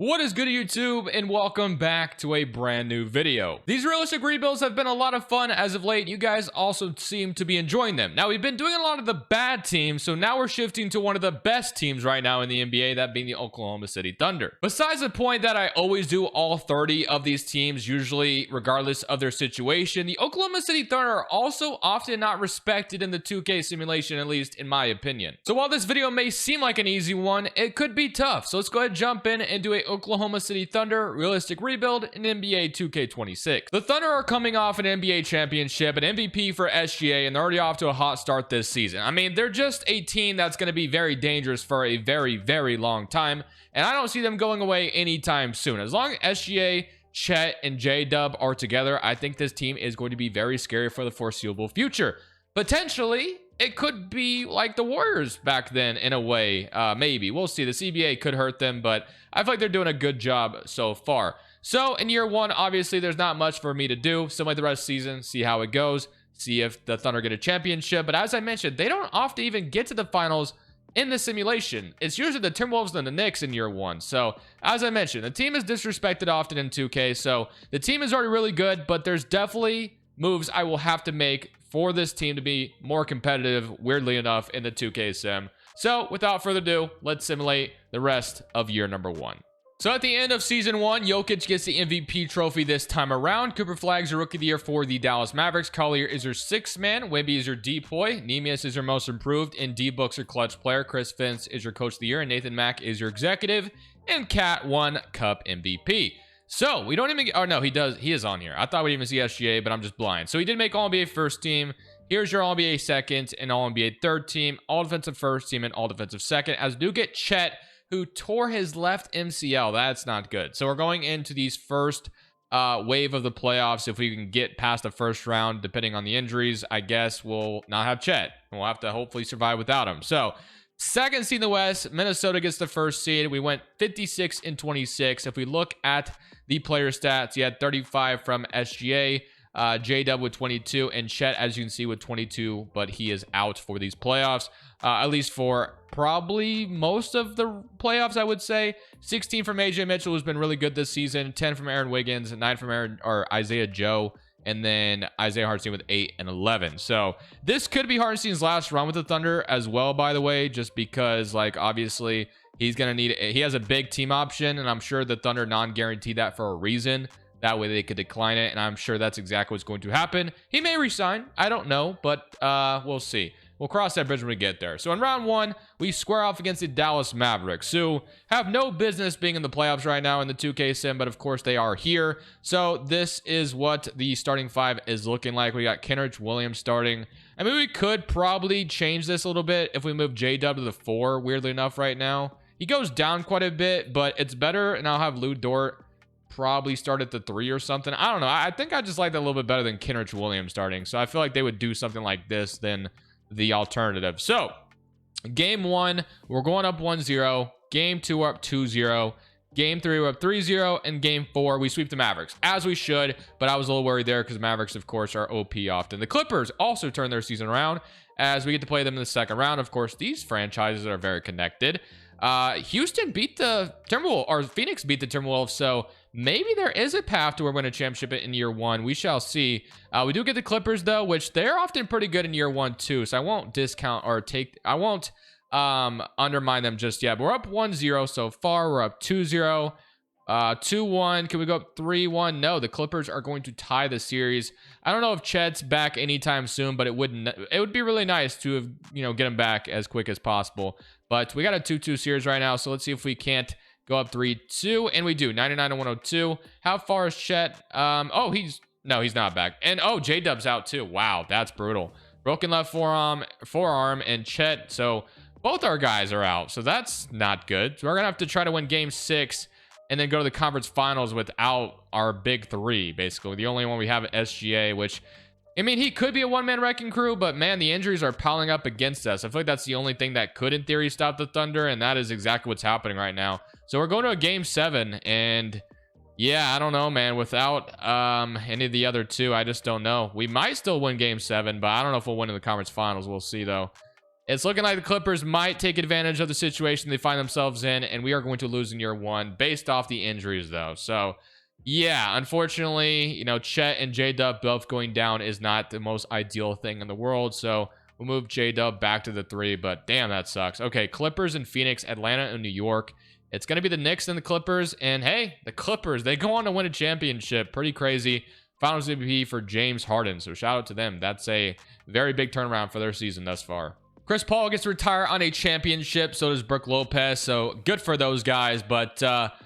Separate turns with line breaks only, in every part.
What is good, YouTube, and welcome back to a brand new video. These realistic rebuilds have been a lot of fun as of late. You guys also seem to be enjoying them. Now, we've been doing a lot of the bad teams, so now we're shifting to one of the best teams right now in the NBA, that being the Oklahoma City Thunder. Besides the point that I always do all 30 of these teams, usually regardless of their situation, the Oklahoma City Thunder are also often not respected in the 2K simulation, at least in my opinion. So while this video may seem like an easy one, it could be tough. So let's go ahead and jump in and do a Oklahoma City Thunder realistic rebuild in NBA 2K26. The Thunder are coming off an NBA championship, an MVP for SGA, and they're already off to a hot start this season. I mean, they're just a team that's going to be very dangerous for a very, very long time, and I don't see them going away anytime soon. As long as SGA, Chet, and J-Dub are together, I think this team is going to be very scary for the foreseeable future. Potentially, it could be like the Warriors back then in a way. Maybe. We'll see. The CBA could hurt them, but I feel like they're doing a good job so far. So in year one, obviously, there's not much for me to do. Similar to the rest of the season, see how it goes, see if the Thunder get a championship. But as I mentioned, they don't often even get to the finals in the simulation. It's usually the Timberwolves and the Knicks in year one. So as I mentioned, the team is disrespected often in 2K. So the team is already really good, but there's definitely moves I will have to make for this team to be more competitive, weirdly enough, in the 2K sim. So without further ado, let's simulate the rest of year number one. So at the end of season one, Jokic gets the MVP trophy this time around. Cooper Flag's your rookie of the year for the Dallas Mavericks. Collier is your sixth man. Wemby is your depoy. Nemius is your most improved. And D-Book's your clutch player. Chris Finch is your coach of the year. And Nathan Mack is your executive. And Cat won Cup MVP. So we don't even get, oh no, he is on here. I thought we'd even see SGA, but I'm just blind. So he did make All-NBA first team. Here's your All-NBA second and All-NBA third team, all defensive first team and all defensive second. As do get Chet, who tore his left MCL. That's not good. So we're going into these first wave of the playoffs. If we can get past the first round, depending on the injuries, I guess we'll not have Chet. We'll have to hopefully survive without him. So second seed in the West, Minnesota gets the first seed. We went 56 and 26. If we look at the player stats, you had 35 from SGA, J-Dub with 22, and Chet, as you can see, with 22, but he is out for these playoffs, at least for probably most of the playoffs, I would say. 16 from AJ Mitchell, who's been really good this season, 10 from Aaron Wiggins, 9 from Isaiah Joe, and then Isaiah Hartenstein with 8 and 11. So this could be Hartenstein's last run with the Thunder as well, by the way, just because, like, obviously he's going to need, he has a big team option, and I'm sure the Thunder non-guaranteed that for a reason. That way they could decline it, and I'm sure that's exactly what's going to happen. He may resign. I don't know, but we'll see. We'll cross that bridge when we get there. So in round one, we square off against the Dallas Mavericks, who have no business being in the playoffs right now in the 2K sim, but of course they are here. So this is what the starting five is looking like. We got Kenrich Williams starting. I mean, we could probably change this a little bit if we move J-Dub to the 4, weirdly enough, right now. He goes down quite a bit, but it's better, and I'll have Lou Dort probably start at the 3 or something. I don't know. I think I just like that a little bit better than Kenrich Williams starting. So I feel like they would do something like this than the alternative. So game one, we're going up 1-0. Game two, we're up 2-0. Game three, we're up 3-0. And game four, we sweep the Mavericks, as we should. But I was a little worried there because Mavericks, of course, are OP often. The Clippers also turn their season around as we get to play them in the second round. Of course, these franchises are very connected. Houston beat the Timberwolves, or Phoenix beat the Timberwolves, so maybe there is a path to where we win a championship in year one. We shall see. We do get the Clippers, though, which they're often pretty good in year one, too, so I won't discount or I won't undermine them just yet. But we're up 1-0 so far. We're up 2-0, 2-1. Can we go up 3-1? No, the Clippers are going to tie the series. I don't know if Chet's back anytime soon, but it would be really nice to have, get him back as quick as possible. But we got a 2-2 series right now, so let's see if we can't go up 3-2, and we do. 99 to 102. How far is Chet? Oh, he's not back. And J-Dub's out too. Wow, that's brutal. Broken left forearm, and Chet. So both our guys are out. So that's not good. So we're gonna have to try to win game 6 and then go to the conference finals without our big 3, basically. The only one we have is SGA, which, I mean, he could be a one-man wrecking crew, but man, the injuries are piling up against us. I feel like that's the only thing that could, in theory, stop the Thunder, and that is exactly what's happening right now. So we're going to a game 7, and yeah, I don't know, man. Without any of the other two, I just don't know. We might still win game 7, but I don't know if we'll win in the conference finals. We'll see, though. it's looking like the Clippers might take advantage of the situation they find themselves in, and we are going to lose in year one based off the injuries, though. So, yeah, unfortunately, you know, Chet and J-Dub both going down is not the most ideal thing in the world. So, we'll move J-Dub back to the 3, but damn, that sucks. Okay, Clippers and Phoenix, Atlanta and New York. It's going to be the Knicks and the Clippers, and hey, the Clippers, they go on to win a championship. Pretty crazy. Finals MVP for James Harden, so shout out to them. That's a very big turnaround for their season thus far. Chris Paul gets to retire on a championship. So does Brook Lopez. So good for those guys. But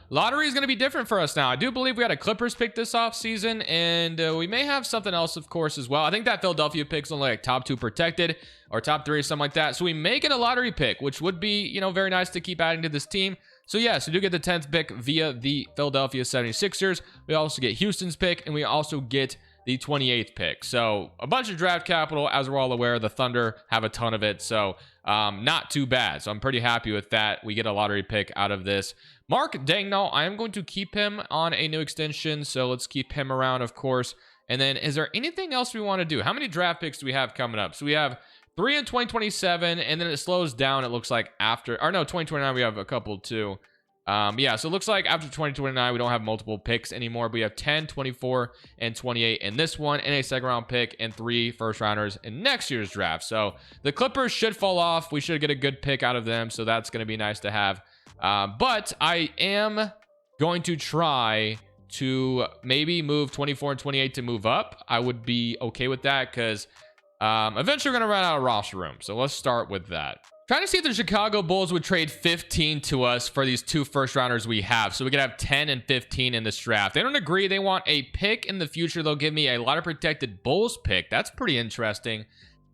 lottery is going to be different for us now. I do believe we had a Clippers pick this offseason. And we may have something else, of course, as well. I think that Philadelphia pick's only like top 2 protected or top 3 or something like that. So we may get a lottery pick, which would be, you know, very nice to keep adding to this team. So yes, we do get the 10th pick via the Philadelphia 76ers. We also get Houston's pick, and we also get the 28th pick. So a bunch of draft capital. As we're all aware, the Thunder have a ton of it. So not too bad. So I'm pretty happy with that. We get a lottery pick out of this. Mark Daigneault, I am going to keep him on a new extension. So let's keep him around, of course. And then is there anything else we want to do? How many draft picks do we have coming up? So we have 3 in 2027, and then it slows down, it looks like, after, or no, 2029 we have a couple too. Yeah, so it looks like after 2029 we don't have multiple picks anymore, but we have 10, 24, and 28 in this one, and a second round pick, and 3 first rounders in next year's draft. So the Clippers should fall off. We should get a good pick out of them, so that's going to be nice to have. But I am going to try to maybe move 24 and 28 to move up. I would be okay with that because eventually we're going to run out of roster room. So let's start with that. Trying to see if the Chicago Bulls would trade 15 to us for these 2 first rounders we have. So we could have 10 and 15 in this draft. They don't agree. They want a pick in the future. They'll give me a lot of protected Bulls pick. That's pretty interesting.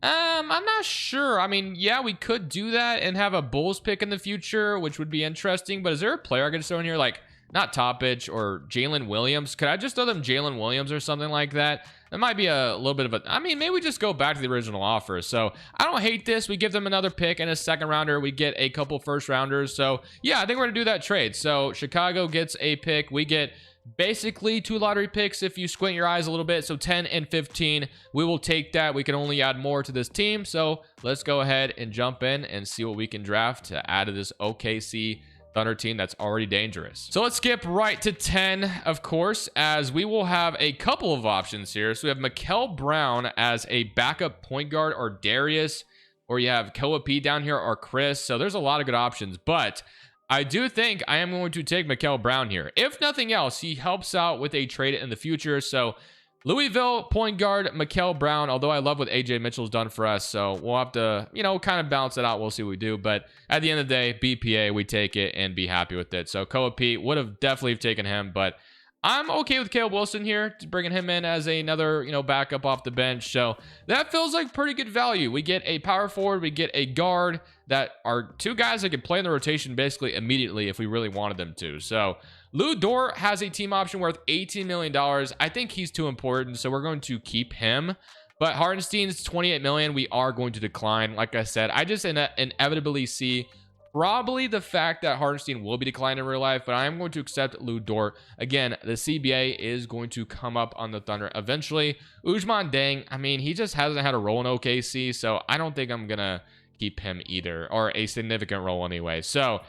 I'm not sure. I mean, yeah, we could do that and have a Bulls pick in the future, which would be interesting. But is there a player I could throw in here? Like, not Toppich or Jalen Williams. Could I just throw them Jalen Williams or something like that? That might be a little bit of a, I mean, maybe we just go back to the original offer. So I don't hate this. We give them another pick and a second rounder. We get a couple first rounders. So yeah, I think we're gonna do that trade. So Chicago gets a pick. We get basically 2 lottery picks if you squint your eyes a little bit. So 10 and 15, we will take that. We can only add more to this team. So let's go ahead and jump in and see what we can draft to add to this OKC Thunder team that's already dangerous. So let's skip right to 10, of course, as we will have a couple of options here. So we have Mikal Brown as a backup point guard, or Darius, or you have Koa P down here, or Chris. So there's a lot of good options, but I do think I am going to take Mikal Brown here. If nothing else, he helps out with a trade in the future. So Louisville point guard Mikal Brown, although I love what AJ Mitchell's done for us, so we'll have to, you know, kind of balance it out. We'll see what we do, but at the end of the day, BPA, we take it and be happy with it. So Koa Pete would have definitely taken him, but I'm okay with Caleb Wilson here, bringing him in as another, you know, backup off the bench. So that feels like pretty good value. We get a power forward, we get a guard that are 2 guys that can play in the rotation basically immediately if we really wanted them to. So Lou Dort has a team option worth $18 million. I think he's too important, so we're going to keep him. But Hartenstein's $28 million, we are going to decline. Like I said, I just inevitably see probably the fact that Hartenstein will be declined in real life, but I am going to accept Lou Dort. Again, the CBA is going to come up on the Thunder eventually. Ousmane Dieng, I mean, he just hasn't had a role in OKC, so I don't think I'm going to keep him either, or a significant role anyway. So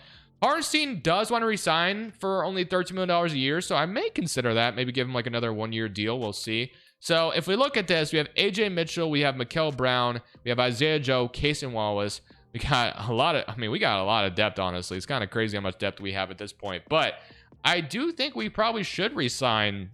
Hartenstein does want to resign for only $13 million a year, so I may consider that. Maybe give him like another 1-year deal. We'll see. So if we look at this, we have AJ Mitchell, we have Mikal Brown, we have Isaiah Joe, Cason Wallace. We got a lot of, I mean, we got a lot of depth, honestly. It's kind of crazy how much depth we have at this point. But I do think we probably should resign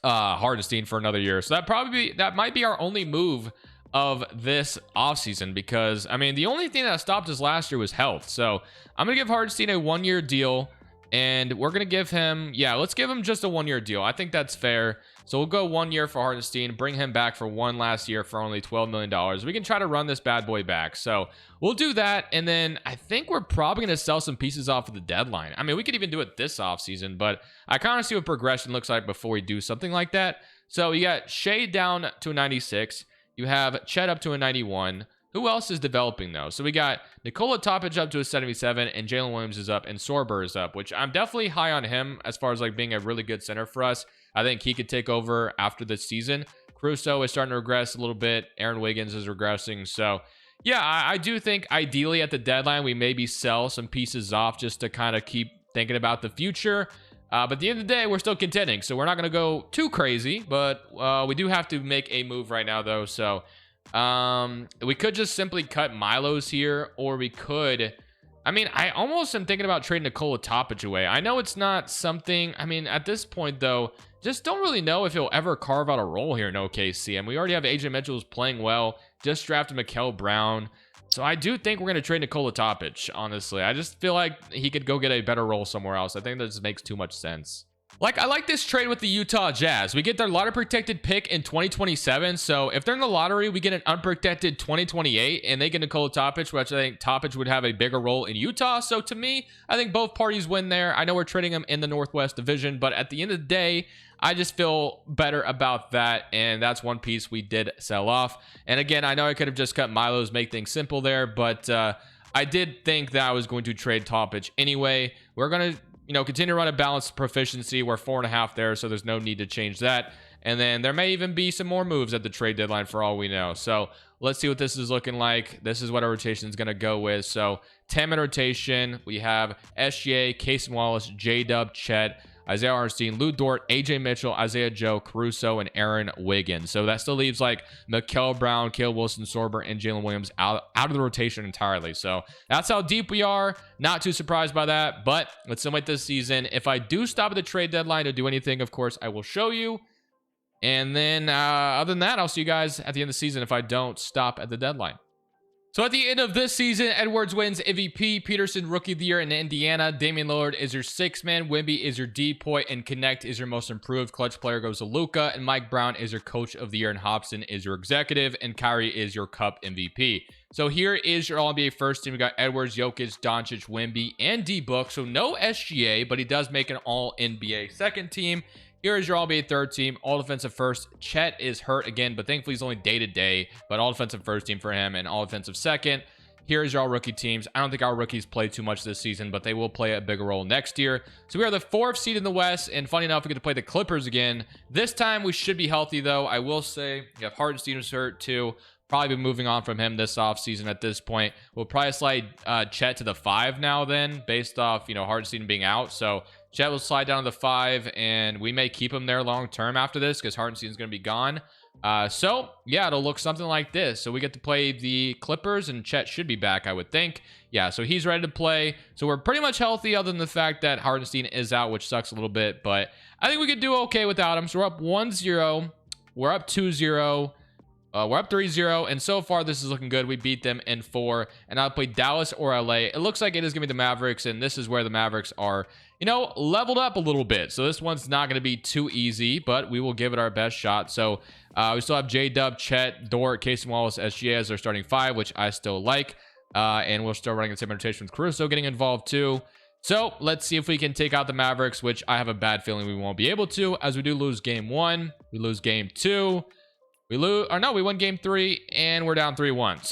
Hartenstein for another year. So that might be our only move of this offseason, because I mean, the only thing that stopped us last year was health. So I'm gonna give Hartenstein a 1-year deal, and we're gonna give him, yeah, let's give him just a 1-year deal. I think that's fair. So we'll go 1 year for Hartenstein, bring him back for 1 last year for only $12 million. We can try to run this bad boy back. So we'll do that, and then I think we're probably gonna sell some pieces off of the deadline. I mean, we could even do it this offseason, but I kind of see what progression looks like before we do something like that. So you got Shea down to a 96. You have Chet up to a 91. Who else is developing, though? So we got Nikola Topic up to a 77, and Jalen Williams is up, and Sorber is up, which I'm definitely high on him as far as like being a really good center for us. I think he could take over after this season. Caruso is starting to regress a little bit. Aaron Wiggins is regressing. So Yeah, I do think ideally at the deadline, we maybe sell some pieces off just to kind of keep thinking about the future. But at the end of the day, we're still contending, so we're not going to go too crazy. But we do have to make a move right now, though. So we could just simply cut Milo's here, or we could... I mean, I almost am thinking about trading Nikola Topic away. I know it's not something... I mean, at this point, though, just don't really know if he'll ever carve out a role here in OKC. And we already have AJ Mitchell who's playing well. Just drafted Mikael Brown. So I do think we're going to trade Nikola Topic, honestly. I just feel like he could go get a better role somewhere else. I think that just makes too much sense. I like this trade with the Utah Jazz. We get their lottery protected pick in 2027. So if they're in the lottery, we get an unprotected 2028, and they get Nikola Topic, which I think Topic would have a bigger role in Utah. So to me, I think both parties win there. I know we're trading them in the Northwest Division, but at the end of the day, I just feel better about that, and that's one piece we did sell off. And again, I know I could have just cut Milo's, make things simple there, but I did think that I was going to trade Topic anyway. We're going to continue to run a balanced proficiency. We're 4.5 there, so there's no need to change that. And then there may even be some more moves at the trade deadline for all we know. So let's see what this is looking like. This is what our rotation is going to go with. So 10-man rotation. We have SGA, Casey Wallace, J-Dub, Chet, Isaiah Hartenstein, Lou Dort, AJ Mitchell, Isaiah Joe, Caruso, and Aaron Wiggins. So that still leaves like Mikael Brown, Caleb Wilson, Sorber, and Jalen Williams out of the rotation entirely. So that's how deep we are. Not too surprised by that, but let's simulate this season. If I do stop at the trade deadline to do anything, of course, I will show you. And then other than that, I'll see you guys at the end of the season if I don't stop at the deadline. So at the end of this season, Edwards wins MVP, Peterson Rookie of the Year in Indiana, Damian Lillard is your 6th man, Wemby is your D point, and Connect is your most improved. Clutch player goes to Luka, and Mike Brown is your Coach of the Year, and Hobson is your Executive, and Kyrie is your Cup MVP. So here is your All-NBA first team. We got Edwards, Jokic, Doncic, Wemby, and D-Book. So no SGA, but he does make an All-NBA second team. Here is your All-NBA third team, all defensive first. Chet is hurt again, but thankfully he's only day-to-day, but all defensive first team for him and all defensive second. Here is your all-rookie teams. I don't think our rookies play too much this season, but they will play a bigger role next year. So we are the 4th seed in the West, and funny enough, we get to play the Clippers again. This time we should be healthy, though. I will say, you have Hartenstein is hurt, too. Probably be moving on from him this offseason at this point. We'll probably slide Chet to the 5 now then, based off, Hartenstein being out. So Chet will slide down to the 5, and we may keep him there long term after this because Hartenstein is going to be gone. So yeah, it'll look something like this. So we get to play the Clippers, and Chet should be back, I would think. Yeah, so he's ready to play. So we're pretty much healthy other than the fact that Hartenstein is out, which sucks a little bit. But I think we could do okay without him. So we're up 1-0. We're up 2-0. We're up 3-0, and so far this is looking good. We beat them in 4, and I'll play Dallas or LA. It looks like it is going to be the Mavericks, and this is where the Mavericks are, leveled up a little bit. So this one's not going to be too easy, but we will give it our best shot. So we still have J-Dub, Chet, Dort, Casey Wallace, SGA as their starting 5, which I still like. And we're still running the same rotation with Caruso getting involved too. So let's see if we can take out the Mavericks, which I have a bad feeling we won't be able to, as we do lose game 1. We lose game 2. We won game 3, and we're down 3-1.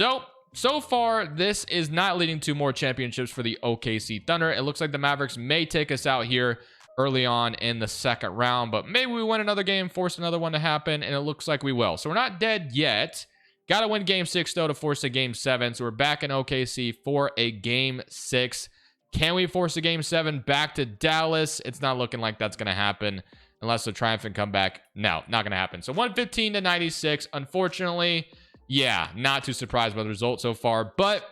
So far, this is not leading to more championships for the OKC Thunder. It looks like the Mavericks may take us out here early on in the second round, but maybe we win another game, force another one to happen, and it looks like we will. So we're not dead yet. Got to win game 6, though, to force a game 7. So we're back in OKC for a game 6. Can we force a game 7 back to Dallas? It's not looking like that's going to happen. Unless a triumphant comeback. No, not going to happen. So 115-96. Unfortunately, yeah, not too surprised by the result so far. But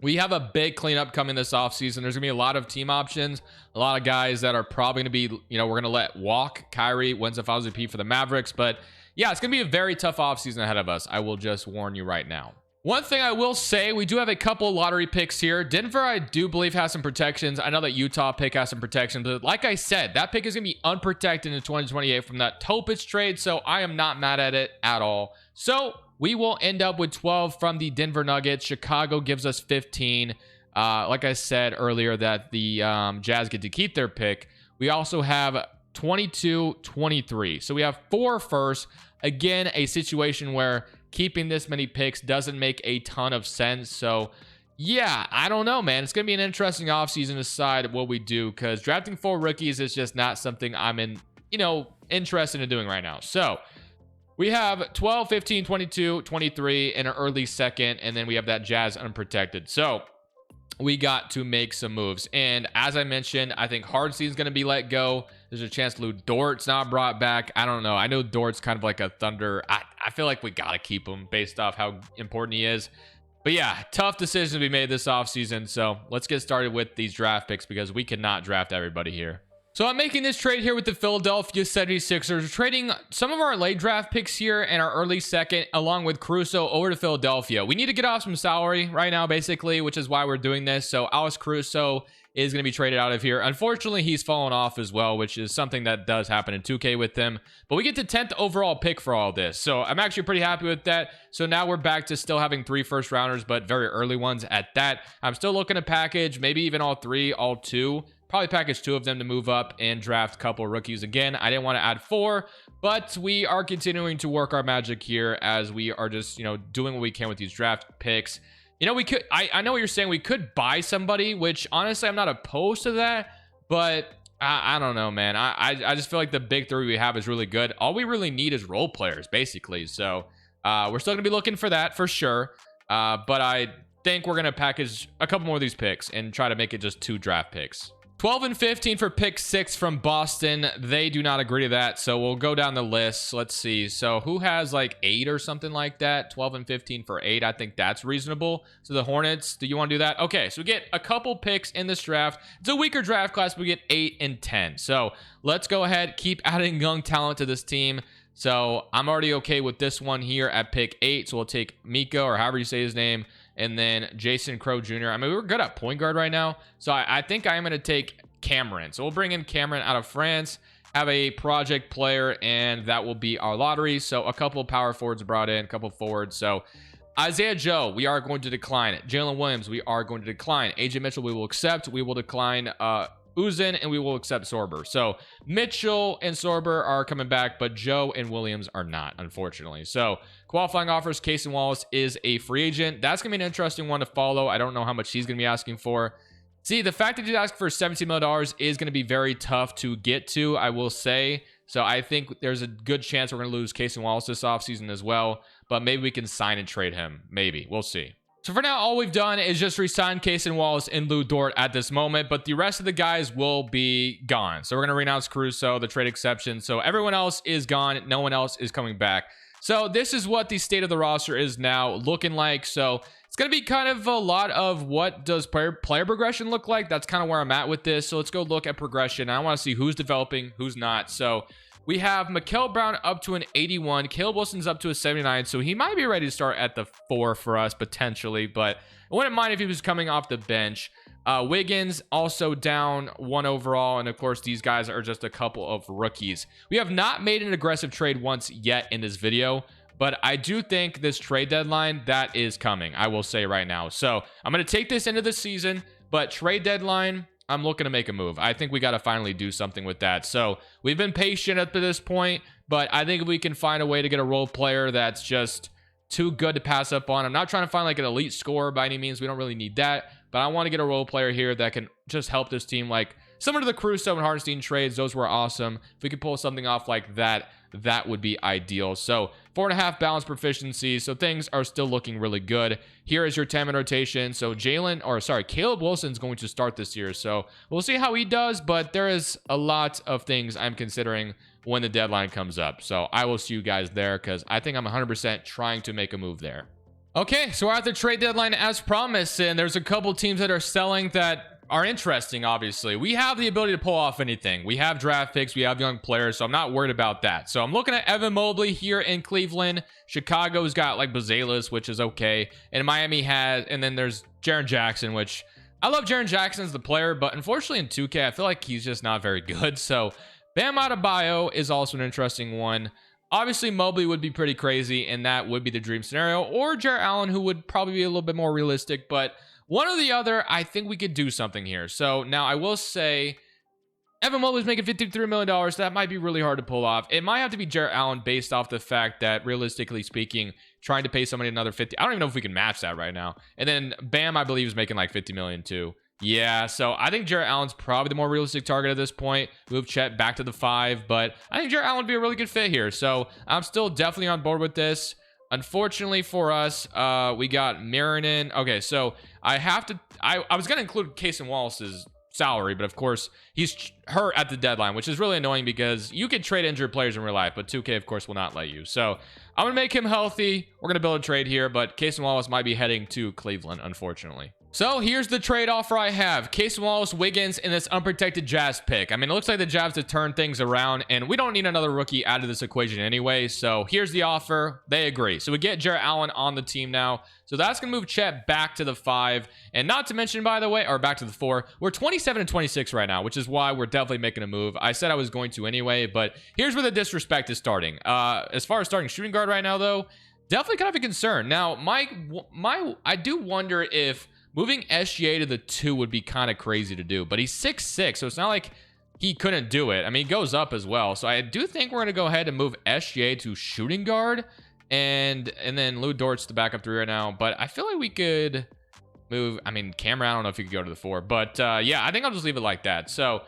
we have a big cleanup coming this offseason. There's going to be a lot of team options. A lot of guys that are probably going to be, we're going to let walk. Kyrie wins the Finals MVP for the Mavericks. But yeah, it's going to be a very tough offseason ahead of us. I will just warn you right now. One thing I will say, we do have a couple lottery picks here. Denver, I do believe, has some protections. I know that Utah pick has some protections, but like I said, that pick is going to be unprotected in 2028 from that Topic trade, so I am not mad at it at all. So we will end up with 12 from the Denver Nuggets. Chicago gives us 15. Like I said earlier, that the Jazz get to keep their pick. We also have 22-23. So we have 4 firsts. Again, a situation where keeping this many picks doesn't make a ton of sense. So yeah, I don't know, man. It's going to be an interesting offseason to decide what we do, because drafting 4 rookies is just not something I'm interested in doing right now. So We have 12, 15, 22, 23 in an early second, and then we have that Jazz unprotected. So we got to make some moves. And as I mentioned, I think Hardstein's going to be let go. There's a chance Lou Dort's not brought back. I don't know. I know Dort's kind of like a Thunder. I feel like we got to keep him based off how important he is. But yeah, tough decision to be made this offseason. So let's get started with these draft picks because we cannot draft everybody here. So I'm making this trade here with the Philadelphia 76ers. We're trading some of our late draft picks here and our early second along with Caruso over to Philadelphia. We need to get off some salary right now, basically, which is why we're doing this. So Alex Caruso is going to be traded out of here. Unfortunately, he's fallen off as well, which is something that does happen in 2K with him. But we get the 10th overall pick for all this. So I'm actually pretty happy with that. So now we're back to still having 3 first rounders, but very early ones at that. I'm still looking to package, maybe even all 3, all 2. Probably package 2 of them to move up and draft a couple rookies again. I didn't want to add 4, but we are continuing to work our magic here as we are just, doing what we can with these draft picks. We could, I know what you're saying. We could buy somebody, which honestly, I'm not opposed to that, but I don't know, man. I just feel like the big 3 we have is really good. All we really need is role players, basically. So we're still going to be looking for that for sure. But I think we're going to package a couple more of these picks and try to make it just 2 draft picks. 12 and 15 for pick 6 from Boston. They do not agree to that, so we'll go down the list. Let's see. So who has like 8 or something like that? 12 and 15 for 8. I think that's reasonable. So the Hornets, do you want to do that? Okay, so we get a couple picks in this draft. It's a weaker draft class. We get 8 and 10. So let's go ahead, keep adding young talent to this team. So I'm already okay with this one here at pick 8. So we'll take Miko, or however you say his name, and then Jason Crow Jr. I mean, we're good at point guard right now. So I think I am going to take Cameron. So we'll bring in Cameron out of France, have a project player, and that will be our lottery. So a couple of power forwards brought in, a couple of forwards. So Isaiah Joe, we are going to decline. Jalen Williams, we are going to decline. AJ Mitchell, we will accept. We will decline Uzin, and we will accept Sorber. So Mitchell and Sorber are coming back, but Joe and Williams are not, unfortunately. So qualifying offers, Casey Wallace is a free agent. That's going to be an interesting one to follow. I don't know how much he's going to be asking for. See, the fact that he's asking for $17 million is going to be very tough to get to, I will say. So I think there's a good chance we're going to lose Casey Wallace this offseason as well. But maybe we can sign and trade him. Maybe. We'll see. So for now, all we've done is just re-sign Casey Wallace and Lou Dort at this moment, but the rest of the guys will be gone. So we're going to renounce Caruso, the trade exception. So everyone else is gone. No one else is coming back. So this is what the state of the roster is now looking like. So it's going to be kind of a lot of what does player progression look like. That's kind of where I'm at with this. So let's go look at progression. I want to see who's developing, who's not. So we have Mikael Brown up to an 81. Caleb Wilson's up to a 79. So he might be ready to start at the 4 for us potentially, but I wouldn't mind if he was coming off the bench. Wiggins also down 1 overall. And of course, these guys are just a couple of rookies. We have not made an aggressive trade once yet in this video, but I do think this trade deadline, that is coming, I will say right now. So I'm going to take this into the season, but trade deadline, I'm looking to make a move. I think we got to finally do something with that. So we've been patient up to this point, but I think if we can find a way to get a role player that's just too good to pass up on. I'm not trying to find like an elite scorer by any means. We don't really need that, but I want to get a role player here that can just help this team, like similar to the Caruso and Hartenstein trades. Those were awesome. If we could pull something off like that, that would be ideal. So 4.5 balance proficiency. So things are still looking really good. Here is your 10-man rotation. So Caleb Wilson's going to start this year. So we'll see how he does, but there is a lot of things I'm considering when the deadline comes up. So I will see you guys there because I think I'm 100% trying to make a move there. Okay, so we're at the trade deadline as promised, and there's a couple teams that are selling that are interesting. Obviously, we have the ability to pull off anything. We have draft picks, we have young players, so I'm not worried about that. So I'm looking at Evan Mobley here in Cleveland. Chicago's got like Bazelis, which is okay, and Miami has, and then there's Jaren Jackson, which I love. Jaren Jackson as the player, but unfortunately in 2K I feel like he's just not very good. So Bam Adebayo is also an interesting one. Obviously, Mobley would be pretty crazy, and that would be the dream scenario. Or Jarrett Allen, who would probably be a little bit more realistic. But one or the other, I think we could do something here. So now I will say, Evan Mobley's making $53 million. That might be really hard to pull off. It might have to be Jarrett Allen based off the fact that, realistically speaking, trying to pay somebody another 50. I don't even know if we can match that right now. And then Bam, I believe, is making like $50 million too. Yeah, so I think Jarrett Allen's probably the more realistic target at this point. Move Chet back to the 5, but I think Jarrett Allen would be a really good fit here. So I'm still definitely on board with this. Unfortunately for us, we got Marinin. Okay, so I was going to include Casey Wallace's salary, but of course he's hurt at the deadline, which is really annoying because you can trade injured players in real life, but 2K of course will not let you. So I'm gonna make him healthy. We're gonna build a trade here, but Casey Wallace might be heading to Cleveland, unfortunately. So here's the trade offer I have. Casey Wallace, Wiggins, and this unprotected Jazz pick. I mean, it looks like the Jazz have turned things around, and we don't need another rookie out of this equation anyway. So here's the offer. They agree. So we get Jarrett Allen on the team now. So that's going to move Chet back to the 5. And not to mention, by the way, or back to the 4, we're 27 and 26 right now, which is why we're definitely making a move. I said I was going to anyway, but here's where the disrespect is starting. As far as starting shooting guard right now, though, definitely kind of a concern. Now, I do wonder if moving SGA to the 2 would be kind of crazy to do, but he's 6'6", so it's not like he couldn't do it. I mean, he goes up as well, so I do think we're going to go ahead and move SGA to shooting guard, and then Lou Dort's the backup 3 right now, but I feel like we could move, I mean, Cameron, I don't know if you could go to the 4, but yeah, I think I'll just leave it like that. So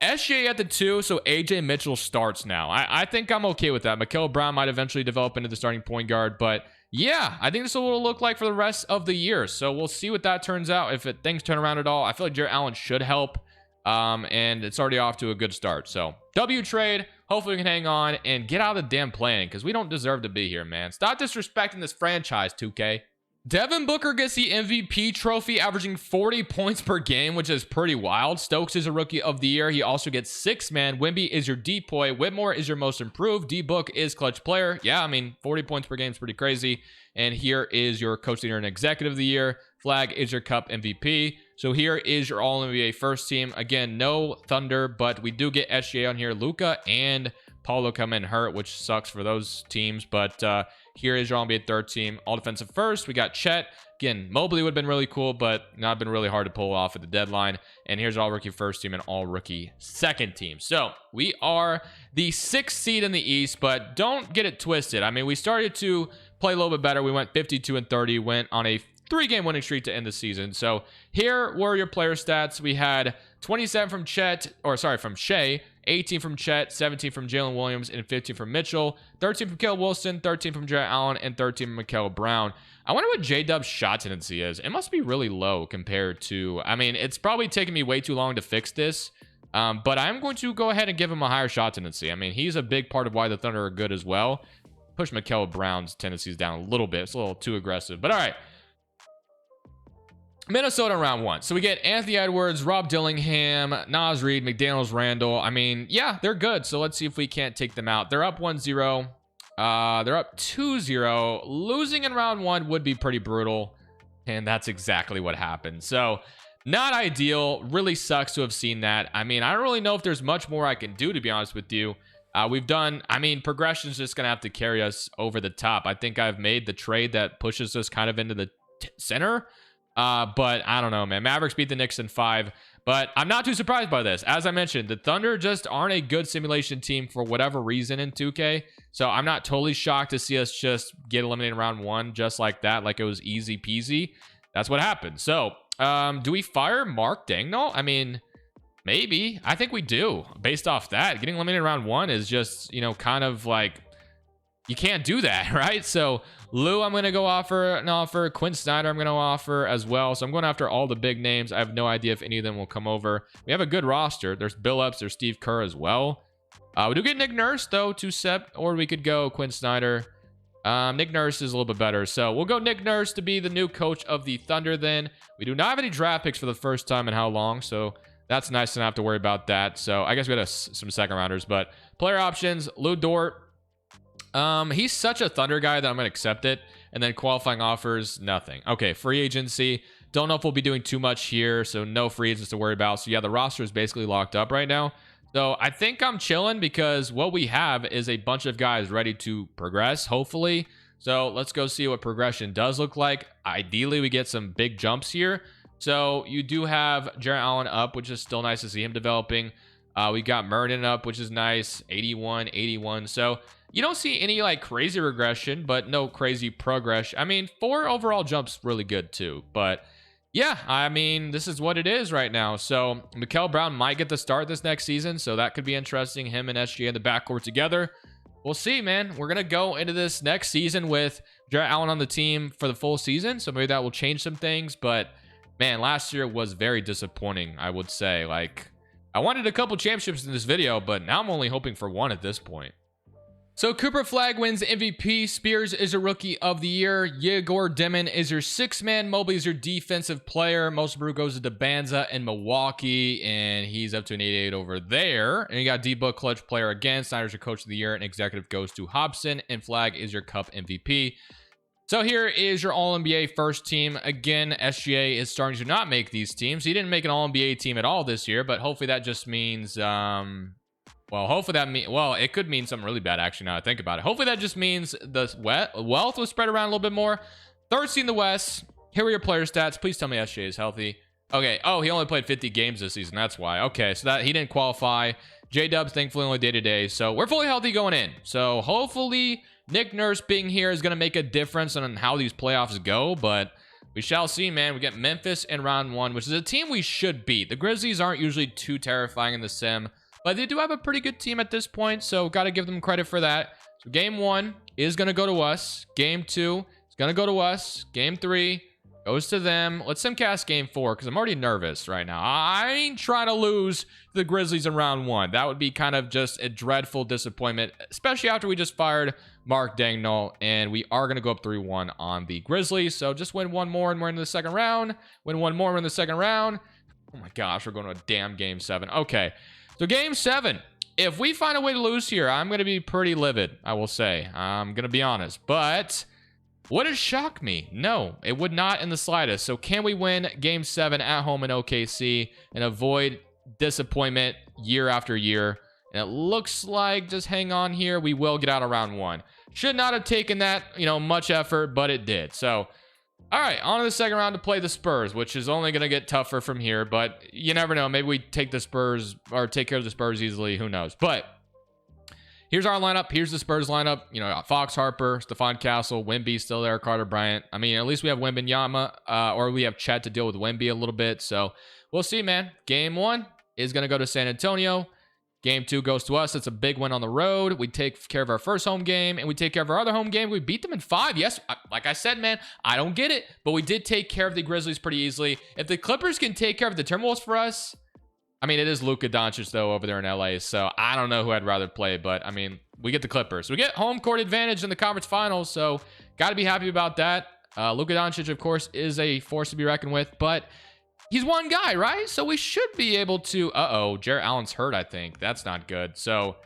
SGA at the 2, so AJ Mitchell starts now. I think I'm okay with that. Mikal Brown might eventually develop into the starting point guard, but yeah, I think this will look like for the rest of the year. So we'll see what that turns out. If things turn around at all, I feel like Jarrett Allen should help. And it's already off to a good start. So W trade. Hopefully we can hang on and get out of the damn plan because we don't deserve to be here, man. Stop disrespecting this franchise, 2K. Devin Booker gets the MVP trophy, averaging 40 points per game, which is pretty wild. Stokes is a rookie of the year. He also gets 6-man. Wemby is your depoy. Whitmore is your most improved. D-Book is clutch player. Yeah, I mean, 40 points per game is pretty crazy. And here is your coach leader and executive of the year. Flag is your cup MVP. So here is your all-NBA first team. Again, no Thunder, but we do get SGA on here. Luka and Paulo come in hurt, which sucks for those teams. But here is your all-NBA third team. All defensive first. We got Chet. Again, Mobley would have been really cool, but not been really hard to pull off at the deadline. And here's all rookie first team and all rookie second team. So we are the 6th seed in the East, but don't get it twisted. I mean, we started to play a little bit better. We went 52 and 30, went on a 3-game winning streak to end the season. So here were your player stats. We had 27 from from Shea, 18 from Chet, 17 from Jalen Williams, and 15 from Mitchell, 13 from Caleb Wilson, 13 from Jarrett Allen, and 13 from Mikal Brown. I wonder what J-Dub's shot tendency is. It must be really low compared to, I mean, it's probably taken me way too long to fix this, but I'm going to go ahead and give him a higher shot tendency. I mean, he's a big part of why the Thunder are good as well. Push Mikal Brown's tendencies down a little bit. It's a little too aggressive, but all right. Minnesota in round 1. So we get Anthony Edwards, Rob Dillingham, Naz Reid, McDaniels, Randall. I mean, yeah, they're good. So let's see if we can't take them out. They're up 1-0. They're up 2-0. Losing in round 1 would be pretty brutal. And that's exactly what happened. So not ideal. Really sucks to have seen that. I mean, I don't really know if there's much more I can do, to be honest with you. We've done, I mean, progression's just going to have to carry us over the top. I think I've made the trade that pushes us kind of into the center. But I don't know, man. Mavericks beat the Knicks in 5, but I'm not too surprised by this. As I mentioned, the Thunder just aren't a good simulation team for whatever reason in 2K. So I'm not totally shocked to see us just get eliminated in round 1 just like that, like it was easy peasy. That's what happened. So, do we fire Mark Daigneault? I mean, maybe. I think we do. Based off that, getting eliminated in round 1 is just, you know, kind of like, you can't do that, right? So Lou, I'm going to go offer an offer. Quinn Snyder, I'm going to offer as well. So I'm going after all the big names. I have no idea if any of them will come over. We have a good roster. There's Billups. There's Steve Kerr as well. We do get Nick Nurse, though, to Sep, or we could go Quinn Snyder. Nick Nurse is a little bit better. So we'll go Nick Nurse to be the new coach of the Thunder then. We do not have any draft picks for the first time in how long, so that's nice to not have to worry about that. So I guess we got some second rounders, but player options, Lou Dort. He's such a Thunder guy that I'm going to accept it. And then qualifying offers, nothing. Okay, free agency. Don't know if we'll be doing too much here, so no free agents to worry about. So yeah, the roster is basically locked up right now. So I think I'm chilling because what we have is a bunch of guys ready to progress, hopefully. So let's go see what progression does look like. Ideally, we get some big jumps here. So you do have Jarrett Allen up, which is still nice to see him developing. We got Merton up, which is nice. 81, 81. So you don't see any like crazy regression, but no crazy progression. I mean, 4 overall jumps really good too. But Yeah, I mean, this is what it is right now. So Mikael Brown might get the start this next season, so that could be interesting. Him and SGA in the backcourt together. We'll see, man. We're going to go into this next season with Jarrett Allen on the team for the full season, so maybe that will change some things. But, man, last year was very disappointing, I would say. Like, I wanted a couple championships in this video, but now I'm only hoping for one at this point. So Cooper Flag wins MVP. Spears is a Rookie of the Year. Yegor Demon is your six-man. Mobley is your defensive player. Most brew goes to Banza in Milwaukee, and he's up to an 88 over there. And you got D-Book Clutch Player again. Snyder's your Coach of the Year, and Executive goes to Hobson, and Flag is your Cup MVP. So here is your All-NBA first team. Again, SGA is starting to not make these teams. He didn't make an All-NBA team at all this year, but hopefully that just means... Well, hopefully well, it could mean something really bad, actually, now I think about it. Hopefully that just means the wealth was spread around a little bit more. Third seed in the West. Here are your player stats. Please tell me SGA is healthy. Okay. Oh, he only played 50 games this season. That's why. Okay, so that he didn't qualify. J-Dubs, thankfully, only day-to-day. So we're fully healthy going in. So hopefully Nick Nurse being here is going to make a difference on how these playoffs go, but we shall see, man. We get Memphis in round one, which is a team we should beat. The Grizzlies aren't usually too terrifying in the sim, but they do have a pretty good team at this point, so got to give them credit for that. So game one is going to go to us. Game two is going to go to us. Game three goes to them. Let's simcast game four because I'm already nervous right now. I ain't trying to lose the Grizzlies in round one. That would be kind of just a dreadful disappointment, especially after we just fired Mark Dagnall, and we are going to go up 3-1 on the Grizzlies. So just win one more, and we're in the second round. Win one more, we're in the second round. Oh my gosh, we're going to a damn game seven. Okay. So game seven, if we find a way to lose here, I'm going to be pretty livid, I will say. I'm going to be honest. But would it shock me? No, it would not in the slightest. So can we win game seven at home in OKC and avoid disappointment year after year? And it looks like, just hang on here, we will get out of round one. Should not have taken that, much effort, but it did. So... all right, on to the second round to play the Spurs, which is only going to get tougher from here, but you never know. Maybe we take the Spurs or take care of the Spurs easily. Who knows? But here's our lineup. Here's the Spurs lineup. Fox, Harper, Stephon Castle, Wemby still there, Carter Bryant. I mean, at least we have Wembanyama, or we have Chet to deal with Wemby a little bit. So we'll see, man. Game one is going to go to San Antonio. Game two goes to us. It's a big win on the road. We take care of our first home game, and we take care of our other home game. We beat them in 5. Yes, like I said, man, I don't get it, but we did take care of the Grizzlies pretty easily. If the Clippers can take care of the Timberwolves for us, I mean, it is Luka Doncic, though, over there in LA, so I don't know who I'd rather play, but, I mean, we get the Clippers. We get home court advantage in the conference finals, so got to be happy about that. Luka Doncic, of course, is a force to be reckoned with, but... he's one guy, right? So we should be able to... uh-oh, Jarrett Allen's hurt, I think. That's not good. So...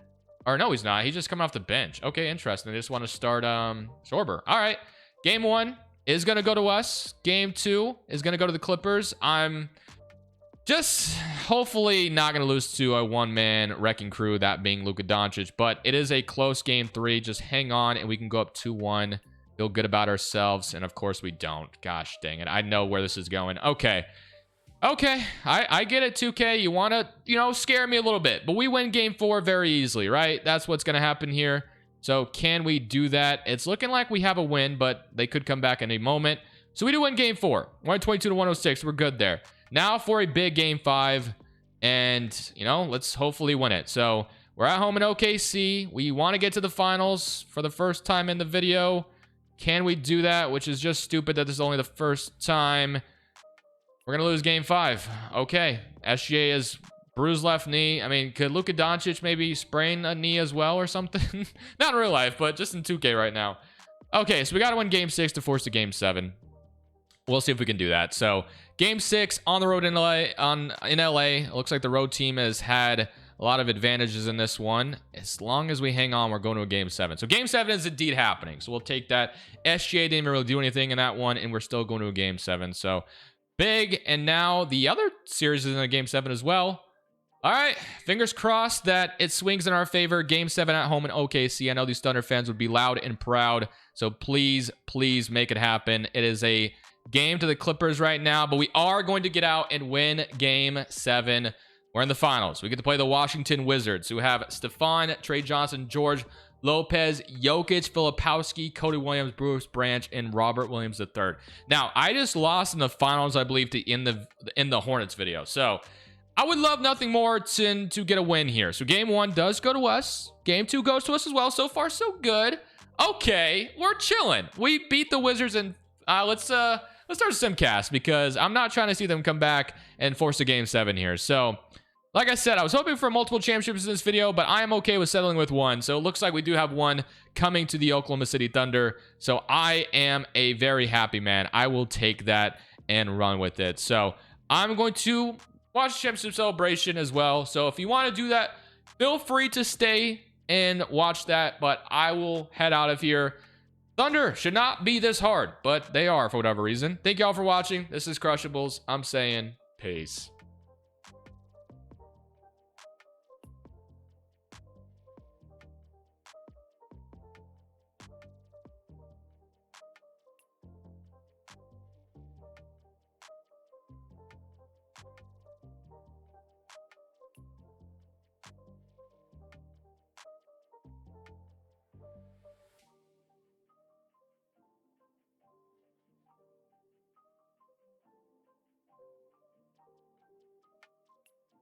or no, he's not. He's just coming off the bench. Okay, interesting. They just want to start Sorber. All right. Game one is going to go to us. Game two is going to go to the Clippers. I'm just hopefully not going to lose to a one-man wrecking crew, that being Luka Doncic. But it is a close game three. Just hang on, and we can go up 2-1. Feel good about ourselves. And, of course, we don't. Gosh dang it. I know where this is going. Okay. Okay, I get it, 2K. You want to, scare me a little bit. But we win game 4 very easily, right? That's what's going to happen here. So can we do that? It's looking like we have a win, but they could come back in a moment. So we do win game 4. 122-106. We're good there. Now for a big game 5. And, let's hopefully win it. So we're at home in OKC. We want to get to the finals for the first time in the video. Can we do that? Which is just stupid that this is only the first time. We're going to lose game 5. Okay. SGA is bruised left knee. I mean, could Luka Doncic maybe sprain a knee as well or something? Not in real life, but just in 2K right now. Okay, so we got to win game 6 to force to game 7. We'll see if we can do that. So, game 6 on the road in LA. It looks like the road team has had a lot of advantages in this one. As long as we hang on, we're going to a game 7. So, game 7 is indeed happening. So, we'll take that. SGA didn't really do anything in that one, and we're still going to a game 7. So, big. And now the other series is in a game 7 as well. All right, fingers crossed that it swings in our favor. Game 7 at home in OKC. I know these Thunder fans would be loud and proud, so please, please make it happen. It is a game to the Clippers right now, but we are going to get out and win game 7. We're in the finals. We get to play the Washington Wizards, who have Stephon, Trey Johnson, George, Lopez, Jokic, Filipowski, Cody Williams, Bruce Branch, and Robert Williams III. Now, I just lost in the finals, I believe, in the Hornets video. So I would love nothing more to get a win here. So game 1 does go to us. Game 2 goes to us as well. So far, so good. Okay, we're chilling. We beat the Wizards, and let's start Simcast because I'm not trying to see them come back and force a game 7 here. So like I said, I was hoping for multiple championships in this video, but I am okay with settling with 1. So it looks like we do have 1 coming to the Oklahoma City Thunder. So I am a very happy man. I will take that and run with it. So I'm going to watch the championship celebration as well. So if you want to do that, feel free to stay and watch that, but I will head out of here. Thunder should not be this hard, but they are for whatever reason. Thank y'all for watching. This is Crushables. I'm saying peace.